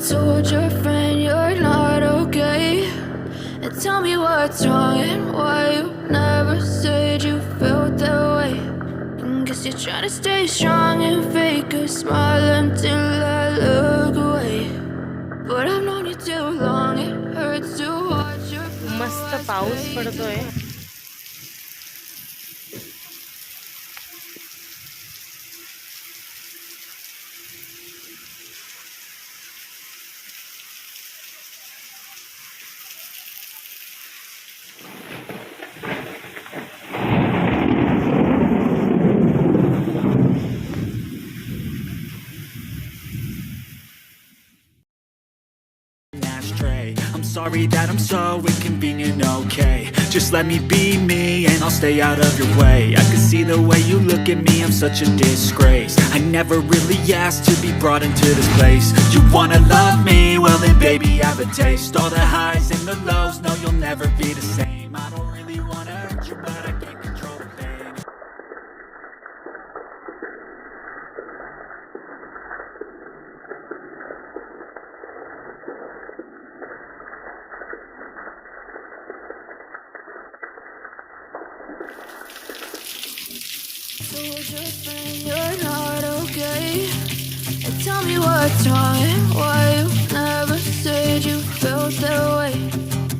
told your friend you're not okay? And tell me what's wrong and why you never said you felt that way. And guess you're trying to stay strong and fake a smile until I look away. But I've known you too long, it hurts to watch your मस्त पाऊस पडतोय. I'm sorry that I'm so inconvenient, okay? Just let me be me and I'll stay out of your way. I can see the way you look at me, I'm such a disgrace. I never really asked to be brought into this place. You wanna love me? Well then baby, have a taste. All the highs and the lows, no you'll never be the same. I don't really wanna hurt you, but I can't control the pain. Told your friend you're not okay. And tell me what's wrong and why you never said you felt that way.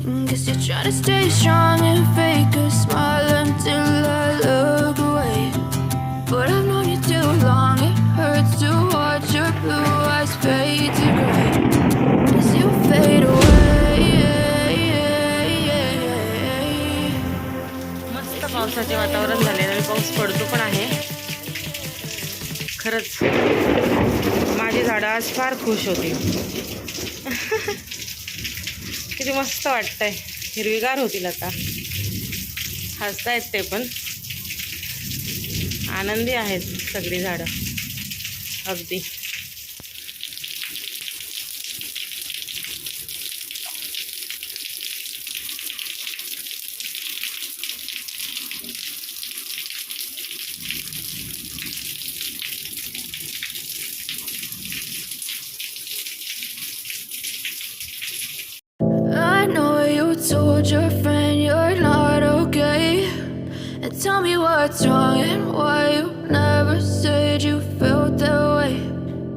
And guess you're trying to stay strong and fake a smile until I look away. But I've known you too long, it hurts to watch your blue eyes fade to gray as you fade away. मस्त पावसाचे वातावरण झालेलं आहे. पाऊस पडतो पण आहे. खरंच माझी झाडं आज फार खुश होती. किती मस्त वाटतंय. हिरवीगार होतील आता. हसतायत ते पण. आनंदी आहेत सगळी झाडं अगदी. I know you told your friend you're not okay. And tell me what's wrong and why you never said you felt that way.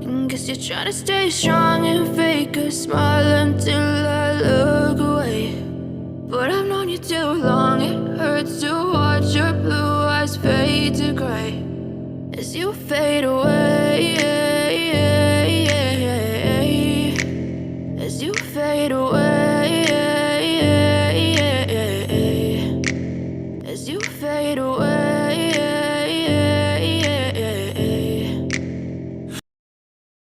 And guess you're trying to stay strong and fake a smile until I look away. But I've known you too long, it hurts to watch your blue eyes fade to gray as you fade away. As you fade away.